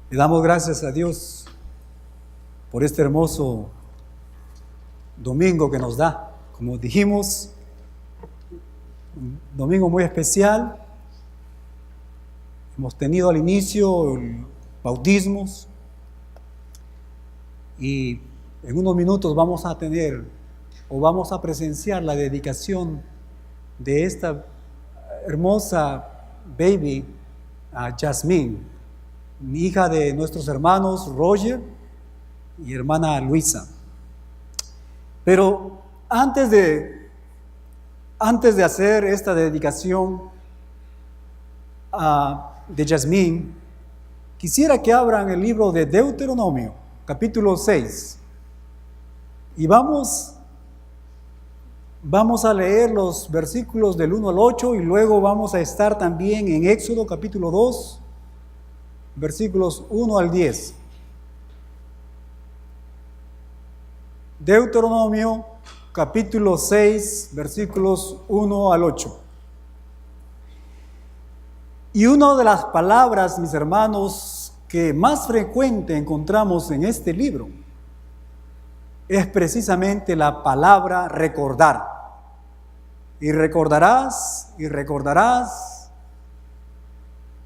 Le damos gracias a Dios por este hermoso domingo que nos da. Como dijimos, un domingo muy especial. Hemos tenido al inicio bautismos y en unos minutos vamos a tener o vamos a presenciar la dedicación de esta hermosa baby, Jasmine, hija de nuestros hermanos Roger y hermana Luisa. Pero antes de hacer esta dedicación de Jasmine, quisiera que abran el libro de Deuteronomio, capítulo 6, y vamos a leer los versículos del 1 al 8 y luego vamos a estar también en Éxodo, capítulo 2, versículos 1 al 10. Deuteronomio, capítulo 6, versículos 1 al 8. Y una de las palabras, mis hermanos, que más frecuente encontramos en este libro es precisamente la palabra recordar. Y recordarás, y recordarás.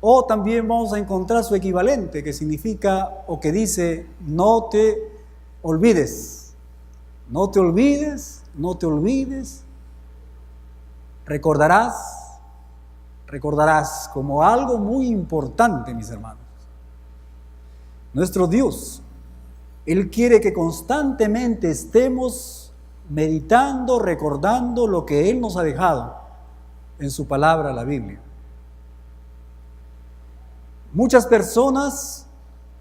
O también vamos a encontrar su equivalente, que significa o que dice no te olvides. No te olvides, no te olvides. Recordarás como algo muy importante, mis hermanos. Nuestro Dios, Él quiere que constantemente estemos meditando, recordando lo que Él nos ha dejado en su palabra, la Biblia. Muchas personas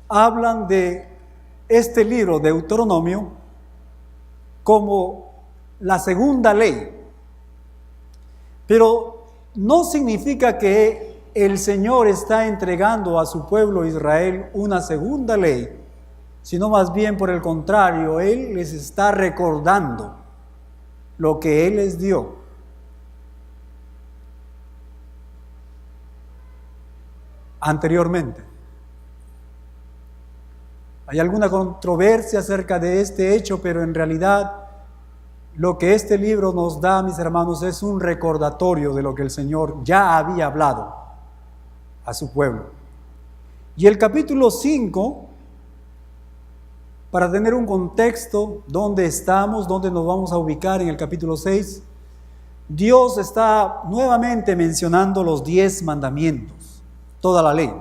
hablan de este libro, Deuteronomio, como la segunda ley. Pero no significa que el Señor está entregando a su pueblo Israel una segunda ley, sino más bien por el contrario, Él les está recordando lo que Él les dio. Anteriormente. Hay alguna controversia acerca de este hecho, pero en realidad lo que este libro nos da, mis hermanos, es un recordatorio de lo que el Señor ya había hablado a su pueblo. Y el capítulo 5, para tener un contexto, dónde estamos, dónde nos vamos a ubicar en el capítulo 6, Dios está nuevamente mencionando los 10 mandamientos, toda la ley.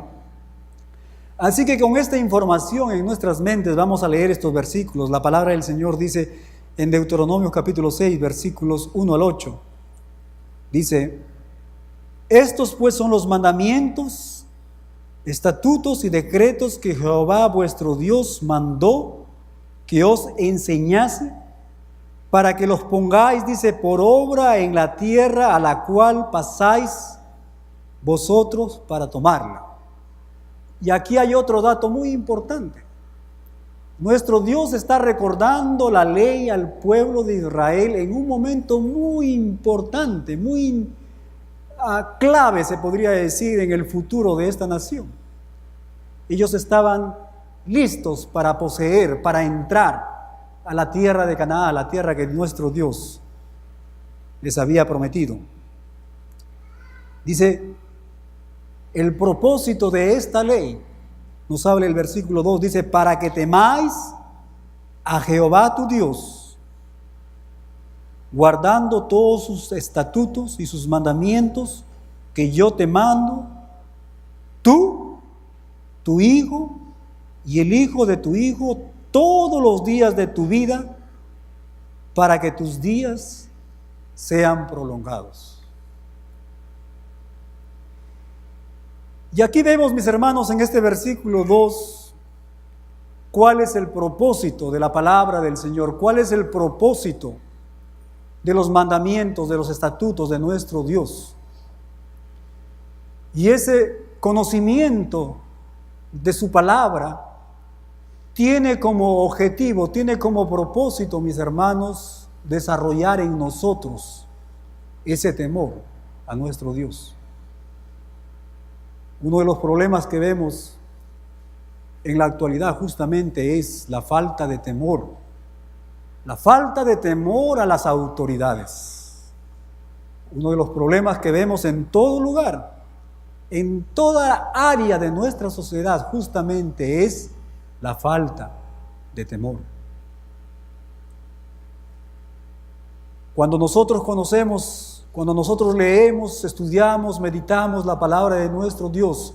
Así que con esta información en nuestras mentes vamos a leer estos versículos. La palabra del Señor dice en Deuteronomio capítulo 6, versículos 1 al 8. Dice: estos pues son los mandamientos, estatutos y decretos que Jehová vuestro Dios mandó que os enseñase, para que los pongáis, dice, por obra en la tierra a la cual pasáis vosotros para tomarla. Y aquí hay otro dato muy importante. Nuestro Dios está recordando la ley al pueblo de Israel en un momento muy importante, muy clave, se podría decir, en el futuro de esta nación. Ellos estaban listos para poseer, para entrar a la tierra de Canaán, a la tierra que nuestro Dios les había prometido. Dice, el propósito de esta ley, nos habla el versículo 2, dice, para que temáis a Jehová tu Dios, guardando todos sus estatutos y sus mandamientos que yo te mando, tú, tu hijo y el hijo de tu hijo, todos los días de tu vida, para que tus días sean prolongados. Y aquí vemos, mis hermanos, en este versículo 2, cuál es el propósito de la palabra del Señor, cuál es el propósito de los mandamientos, de los estatutos de nuestro Dios. Y ese conocimiento de su palabra tiene como objetivo, tiene como propósito, mis hermanos, desarrollar en nosotros ese temor a nuestro Dios. Uno de los problemas que vemos en la actualidad justamente es la falta de temor. La falta de temor a las autoridades. Uno de los problemas que vemos en todo lugar, en toda área de nuestra sociedad, justamente es la falta de temor. Cuando nosotros conocemos, cuando nosotros leemos, estudiamos, meditamos la palabra de nuestro Dios,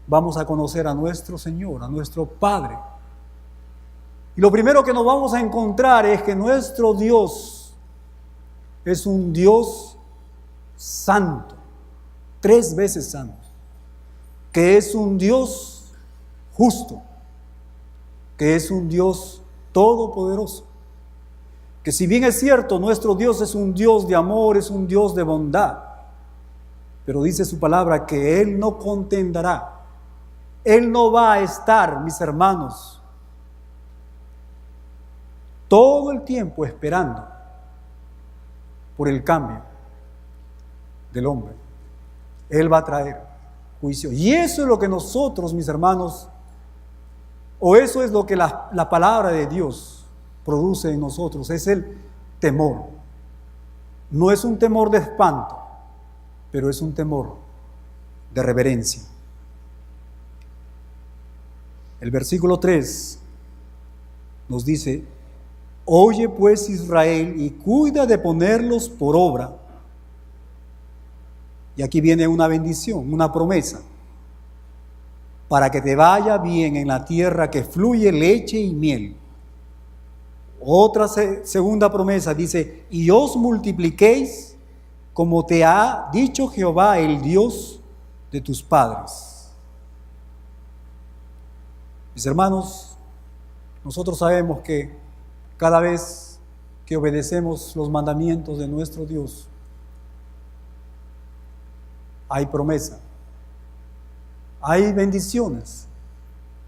vamos a conocer a nuestro Señor, a nuestro Padre. Y lo primero que nos vamos a encontrar es que nuestro Dios es un Dios santo, 3 veces santo, que es un Dios justo, que es un Dios todopoderoso, que si bien es cierto, nuestro Dios es un Dios de amor, es un Dios de bondad, pero dice su palabra que Él no contenderá, Él no va a estar, mis hermanos, todo el tiempo esperando por el cambio del hombre. Él va a traer juicio. Y eso es lo que nosotros, mis hermanos, o eso es lo que la palabra de Dios produce en nosotros, es el temor. No es un temor de espanto, pero es un temor de reverencia. El versículo 3 nos dice: oye pues Israel y cuida de ponerlos por obra. Y aquí viene una bendición, una promesa, para que te vaya bien en la tierra que fluye leche y miel. Otra segunda promesa dice: y os multipliquéis como te ha dicho Jehová, el Dios de tus padres. Mis hermanos, nosotros sabemos que cada vez que obedecemos los mandamientos de nuestro Dios, hay promesa, hay bendiciones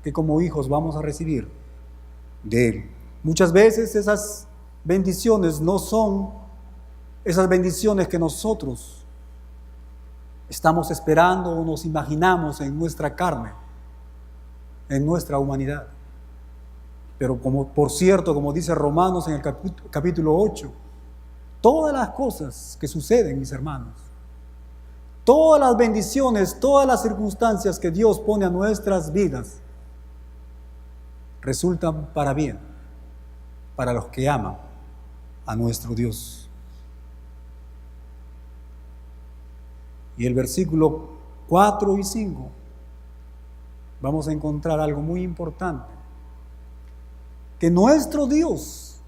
que como hijos vamos a recibir de Él. Muchas veces esas bendiciones no son esas bendiciones que nosotros estamos esperando o nos imaginamos en nuestra carne, en nuestra humanidad. Pero por cierto, como dice Romanos en el capítulo 8, todas las cosas que suceden, mis hermanos, todas las bendiciones, todas las circunstancias que Dios pone a nuestras vidas, resultan para bien, para los que aman a nuestro Dios. Y el versículo 4 y 5, vamos a encontrar algo muy importante, que nuestro Dios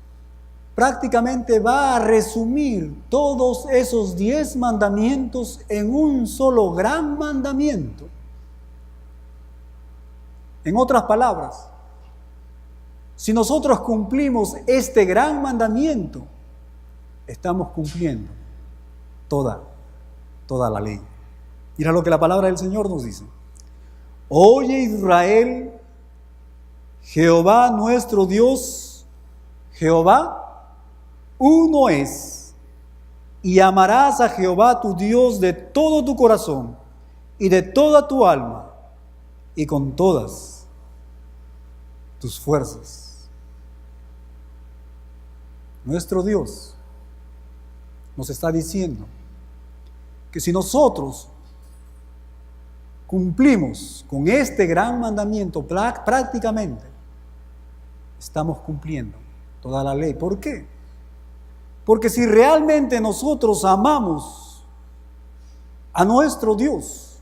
prácticamente va a resumir todos esos 10 mandamientos en un solo gran mandamiento. En otras palabras, si nosotros cumplimos este gran mandamiento, estamos cumpliendo toda la ley. Mira lo que la palabra del Señor nos dice: oye Israel, Jehová nuestro Dios, Jehová uno es, y amarás a Jehová tu Dios de todo tu corazón y de toda tu alma y con todas tus fuerzas. Nuestro Dios nos está diciendo que si nosotros cumplimos con este gran mandamiento, prácticamente estamos cumpliendo toda la ley. ¿Por qué? Porque si realmente nosotros amamos a nuestro Dios,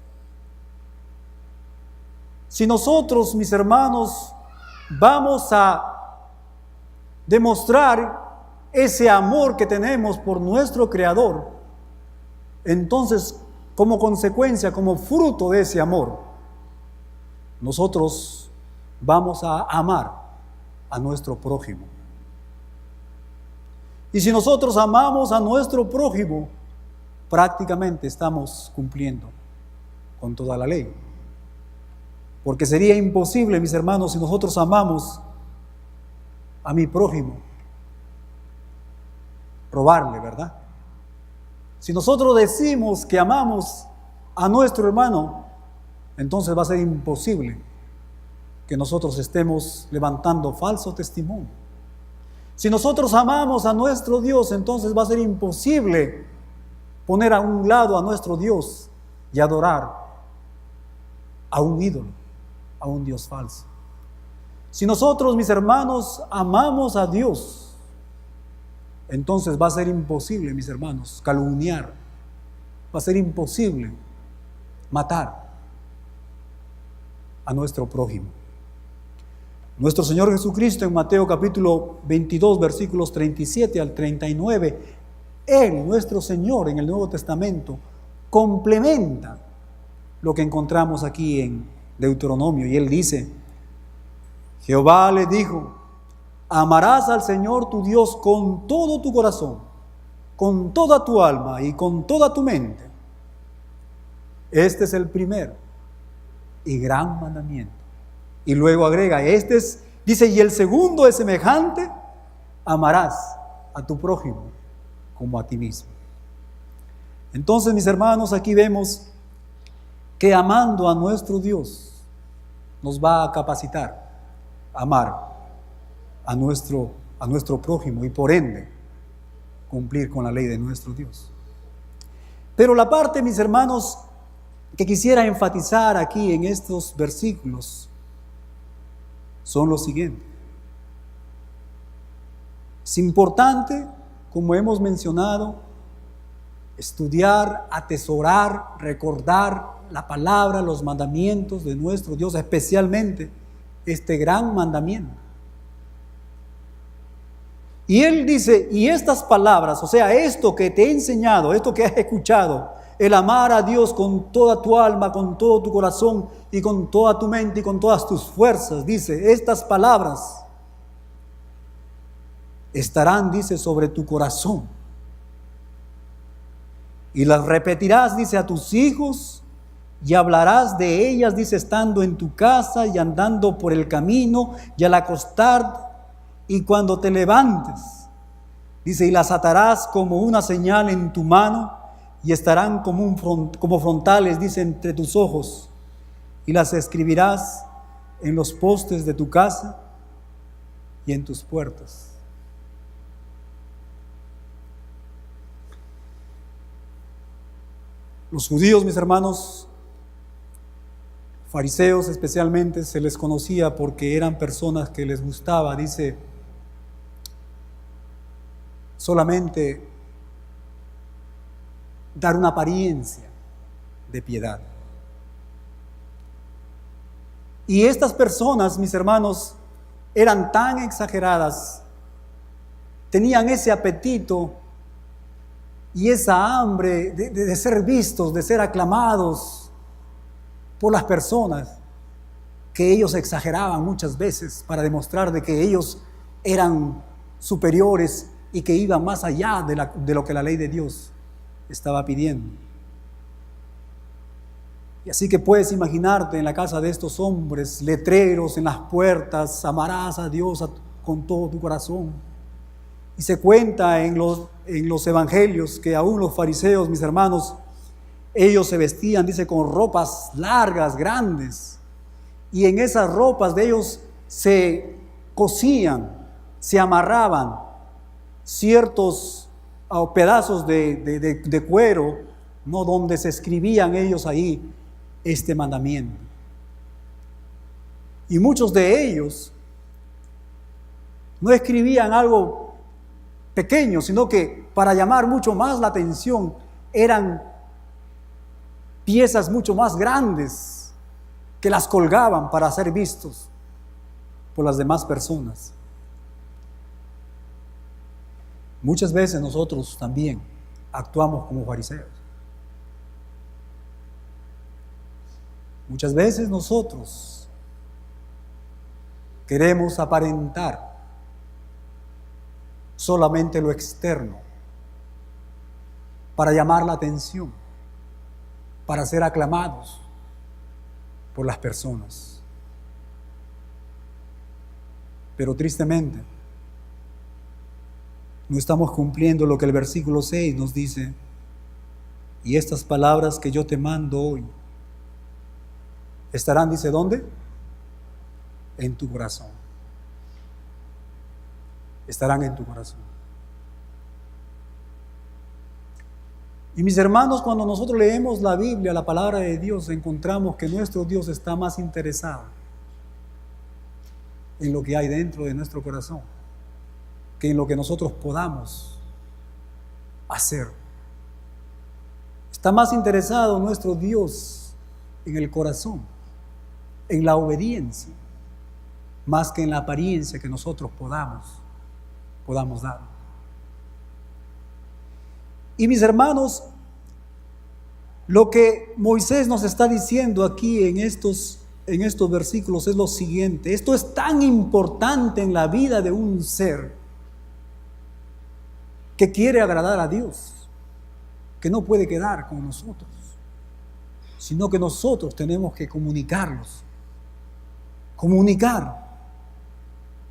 si nosotros, mis hermanos, vamos a demostrar ese amor que tenemos por nuestro Creador, entonces, como consecuencia, como fruto de ese amor, nosotros vamos a amar a nuestro prójimo. Y si nosotros amamos a nuestro prójimo, prácticamente estamos cumpliendo con toda la ley. Porque sería imposible, mis hermanos, si nosotros amamos a mi prójimo, robarle, ¿verdad? Si nosotros decimos que amamos a nuestro hermano, entonces va a ser imposible que nosotros estemos levantando falso testimonio. Si nosotros amamos a nuestro Dios, entonces va a ser imposible poner a un lado a nuestro Dios y adorar a un ídolo, a un Dios falso. Si nosotros, mis hermanos, amamos a Dios, entonces va a ser imposible, mis hermanos, calumniar. Va a ser imposible matar a nuestro prójimo. Nuestro Señor Jesucristo en Mateo capítulo 22, versículos 37 al 39, Él, nuestro Señor, en el Nuevo Testamento, complementa lo que encontramos aquí en Deuteronomio. Y Él dice: Jehová le dijo: amarás al Señor tu Dios con todo tu corazón, con toda tu alma y con toda tu mente. Este es el primer y gran mandamiento. Y luego agrega, dice, y el segundo es semejante: amarás a tu prójimo como a ti mismo. Entonces, mis hermanos, aquí vemos que amando a nuestro Dios nos va a capacitar a amar a nuestro prójimo y por ende cumplir con la ley de nuestro Dios. Pero la parte, mis hermanos, que quisiera enfatizar aquí en estos versículos son los siguientes. Es importante, como hemos mencionado, estudiar, atesorar, recordar la palabra, los mandamientos de nuestro Dios, especialmente este gran mandamiento. Y Él dice, y estas palabras, o sea, esto que te he enseñado, esto que has escuchado, el amar a Dios con toda tu alma, con todo tu corazón y con toda tu mente y con todas tus fuerzas, dice, estas palabras estarán, dice, sobre tu corazón. Y las repetirás, dice, a tus hijos y hablarás de ellas, dice, estando en tu casa y andando por el camino y al acostar y cuando te levantes. Dice, y las atarás como una señal en tu mano y estarán como frontales, dice, entre tus ojos, y las escribirás en los postes de tu casa y en tus puertas. Los judíos, mis hermanos, fariseos especialmente, se les conocía porque eran personas que les gustaba, dice, solamente dar una apariencia de piedad. Y estas personas, mis hermanos, eran tan exageradas, tenían ese apetito y esa hambre de ser vistos, de ser aclamados por las personas, que ellos exageraban muchas veces para demostrar de que ellos eran superiores y que iban más allá de lo que la ley de Dios estaba pidiendo. Y así que puedes imaginarte en la casa de estos hombres, letreros en las puertas, amarás a Dios con todo tu corazón. Y se cuenta en los evangelios que aún los fariseos, mis hermanos, ellos se vestían, dice, con ropas largas, grandes, y en esas ropas de ellos se cosían, se amarraban ciertos pedazos de cuero, ¿no?, donde se escribían ellos ahí este mandamiento. Y muchos de ellos no escribían algo pequeño, sino que para llamar mucho más la atención eran piezas mucho más grandes que las colgaban para ser vistos por las demás personas. Muchas veces nosotros también actuamos como fariseos. Muchas veces nosotros queremos aparentar solamente lo externo para llamar la atención, para ser aclamados por las personas. Pero tristemente, no estamos cumpliendo lo que el versículo 6 nos dice. Y estas palabras que yo te mando hoy estarán, dice, ¿dónde? en tu corazón. Estarán en tu corazón. Y mis hermanos, cuando nosotros leemos la Biblia, la palabra de Dios, encontramos que nuestro Dios está más interesado en lo que hay dentro de nuestro corazón que en lo que nosotros podamos hacer. Está más interesado nuestro Dios en el corazón, en la obediencia, más que en la apariencia que nosotros podamos dar. Y mis hermanos, lo que Moisés nos está diciendo aquí en estos versículos es lo siguiente: esto es tan importante en la vida de un ser que quiere agradar a Dios, que no puede quedar con nosotros, sino que nosotros tenemos que comunicar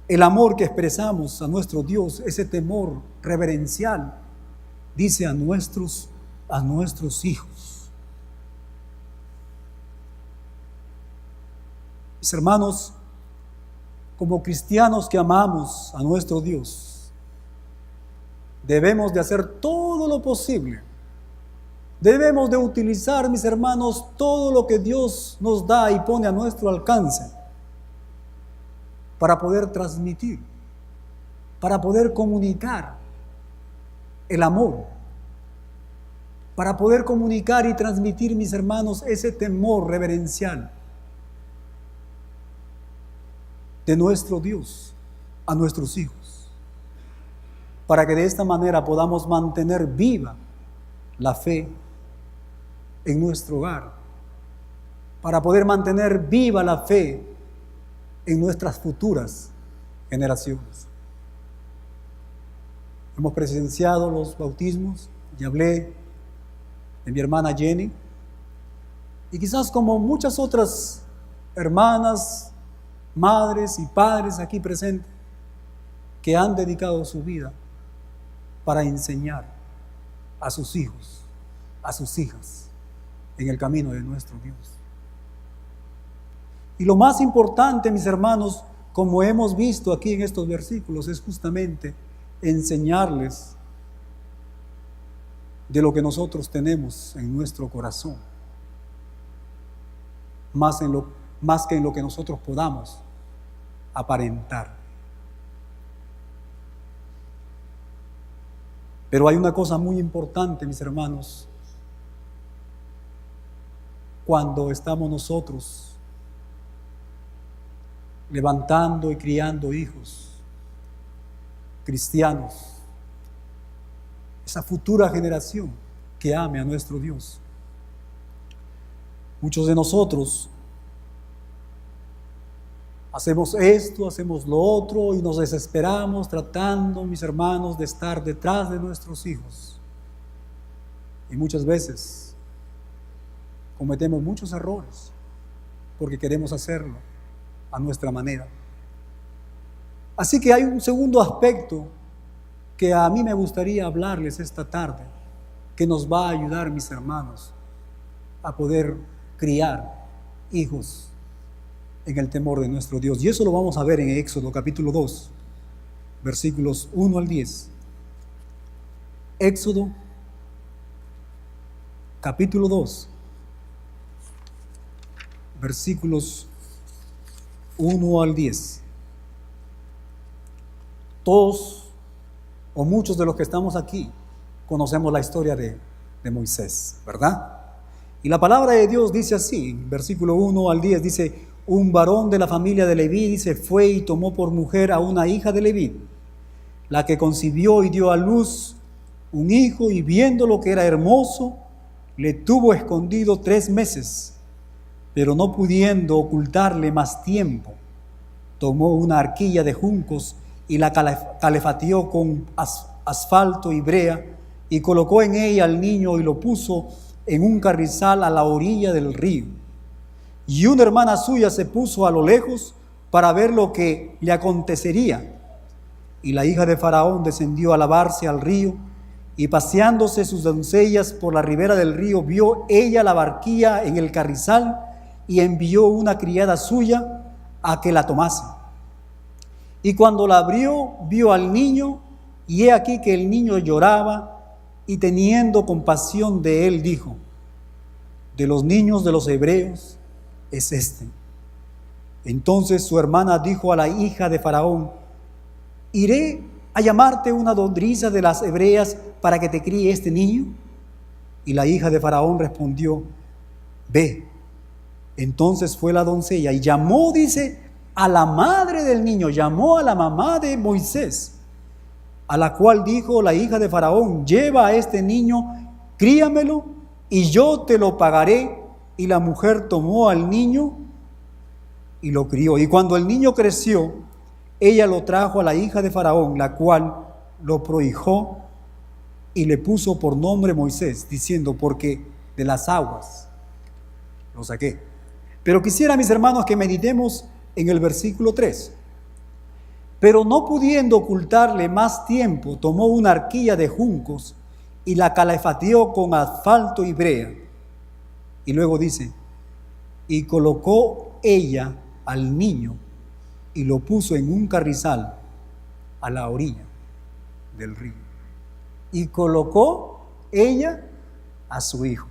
el amor que expresamos a nuestro Dios, ese temor reverencial, dice a nuestros hijos. Mis hermanos, como cristianos que amamos a nuestro Dios, debemos de hacer todo lo posible. Debemos de utilizar, mis hermanos, todo lo que Dios nos da y pone a nuestro alcance para poder transmitir, para poder comunicar el amor, para poder comunicar y transmitir, mis hermanos, ese temor reverencial de nuestro Dios a nuestros hijos, para que de esta manera podamos mantener viva la fe en nuestro hogar, para poder mantener viva la fe en nuestras futuras generaciones. Hemos presenciado los bautismos y hablé de mi hermana Jenny, y quizás como muchas otras hermanas, madres y padres aquí presentes que han dedicado su vida para enseñar a sus hijos, a sus hijas en el camino de nuestro Dios. Y lo más importante, mis hermanos, como hemos visto aquí en estos versículos, es justamente enseñarles de lo que nosotros tenemos en nuestro corazón, más que en lo que nosotros podamos aparentar. Pero hay una cosa muy importante, mis hermanos, cuando estamos nosotros levantando y criando hijos cristianos, esa futura generación que ame a nuestro Dios. Muchos de nosotros hacemos esto, hacemos lo otro y nos desesperamos tratando, mis hermanos, de estar detrás de nuestros hijos. Y muchas veces cometemos muchos errores porque queremos hacerlo a nuestra manera. Así que hay un segundo aspecto que a mí me gustaría hablarles esta tarde, que nos va a ayudar, mis hermanos, a poder criar hijos en el temor de nuestro Dios. Y eso lo vamos a ver en Éxodo capítulo 2, versículos 1 al 10. Éxodo capítulo 2, versículos 1 al 10. Todos o muchos de los que estamos aquí conocemos la historia de Moisés, ¿verdad? Y la palabra de Dios dice así, en versículo 1 al 10, dice: un varón de la familia de Leví, dice, fue y tomó por mujer a una hija de Leví, la que concibió y dio a luz un hijo, y viendo que era hermoso, le tuvo escondido 3 meses, pero no pudiendo ocultarle más tiempo, tomó una arquilla de juncos y la calefateó con asfalto y brea, y colocó en ella al niño y lo puso en un carrizal a la orilla del río. Y una hermana suya se puso a lo lejos para ver lo que le acontecería. Y la hija de Faraón descendió a lavarse al río, y paseándose sus doncellas por la ribera del río, vio ella la barquilla en el carrizal, y envió una criada suya a que la tomase. Y cuando la abrió, vio al niño, y he aquí que el niño lloraba, y teniendo compasión de él, dijo: de los niños de los hebreos es este. Entonces su hermana dijo a la hija de Faraón: ¿iré a llamarte una nodriza de las hebreas para que te críe este niño? Y la hija de Faraón respondió: ve. Entonces fue la doncella y llamó, dice, a la madre del niño, llamó a la mamá de Moisés, a la cual dijo la hija de Faraón: lleva a este niño, críamelo, y yo te lo pagaré. Y la mujer tomó al niño y lo crió. Y cuando el niño creció, ella lo trajo a la hija de Faraón, la cual lo prohijó y le puso por nombre Moisés, diciendo: porque de las aguas lo saqué. Pero quisiera, mis hermanos, que meditemos en el versículo 3. Pero no pudiendo ocultarle más tiempo, tomó una arquilla de juncos y la calafateó con asfalto y brea. Y luego dice: y colocó ella al niño y lo puso en un carrizal a la orilla del río. Y colocó ella a su hijo.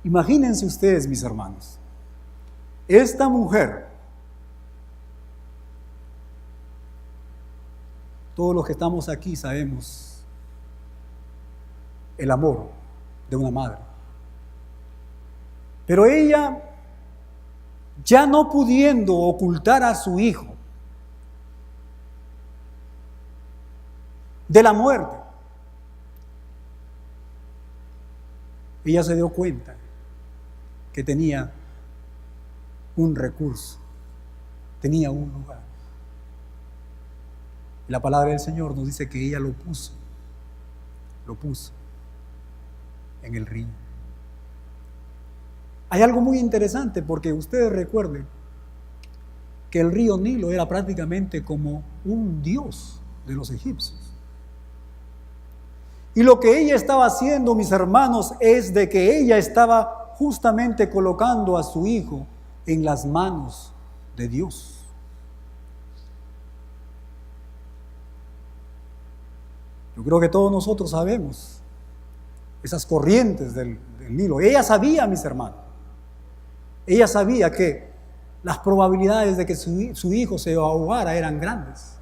Imagínense ustedes, mis hermanos, esta mujer, todos los que estamos aquí sabemos el amor de una madre. Pero ella, ya no pudiendo ocultar a su hijo de la muerte, ella se dio cuenta que tenía un recurso, tenía un lugar. La palabra del Señor nos dice que ella lo puso en el río. Hay algo muy interesante, porque ustedes recuerden que el río Nilo era prácticamente como un dios de los egipcios. Y lo que ella estaba haciendo, mis hermanos, es de que ella estaba justamente colocando a su hijo en las manos de Dios. Yo creo que todos nosotros sabemos esas corrientes del Nilo. Ella sabía, mis hermanos, ella sabía que las probabilidades de que su hijo se ahogara eran grandes.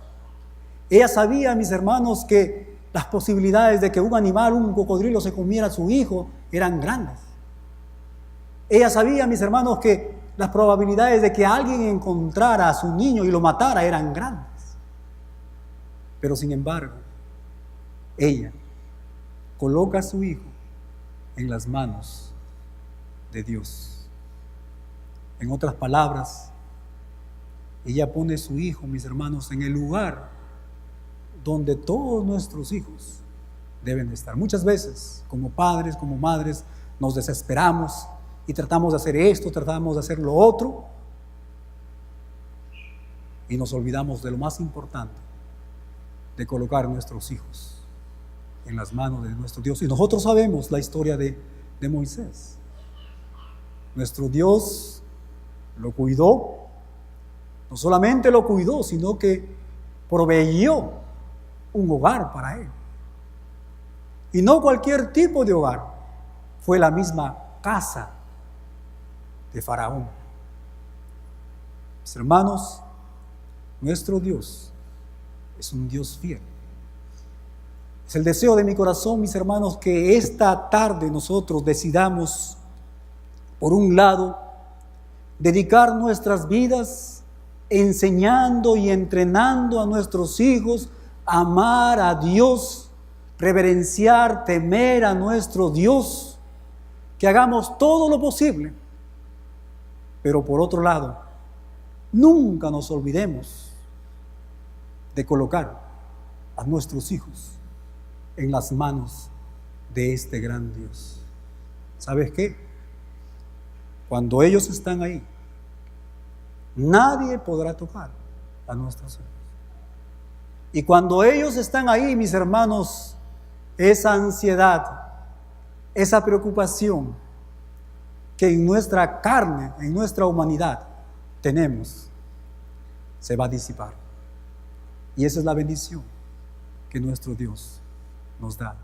Ella sabía, mis hermanos, que las posibilidades de que un animal, un cocodrilo, se comiera a su hijo eran grandes. Ella sabía, mis hermanos, que las probabilidades de que alguien encontrara a su niño y lo matara eran grandes. Pero sin embargo, ella coloca a su hijo en las manos de Dios. En otras palabras, ella pone a su hijo, mis hermanos, en el lugar donde todos nuestros hijos deben estar. Muchas veces, como padres, como madres, nos desesperamos y tratamos de hacer esto, tratamos de hacer lo otro, y nos olvidamos de lo más importante, de colocar a nuestros hijos en las manos de nuestro Dios. Y nosotros sabemos la historia de Moisés. Nuestro Dios lo cuidó, no solamente lo cuidó, sino que proveyó un hogar para él. Y no cualquier tipo de hogar, fue la misma casa de Faraón. Mis hermanos, nuestro Dios es un Dios fiel. Es el deseo de mi corazón, mis hermanos, que esta tarde nosotros decidamos, por un lado, dedicar nuestras vidas enseñando y entrenando a nuestros hijos a amar a Dios, reverenciar, temer a nuestro Dios, que hagamos todo lo posible. Pero por otro lado, nunca nos olvidemos de colocar a nuestros hijos en las manos de este gran Dios. ¿Sabes qué? Cuando ellos están ahí, nadie podrá tocar a nuestros hijos. Y cuando ellos están ahí, mis hermanos, esa ansiedad, esa preocupación que en nuestra carne, en nuestra humanidad tenemos, se va a disipar. Y esa es la bendición que nuestro Dios nos da.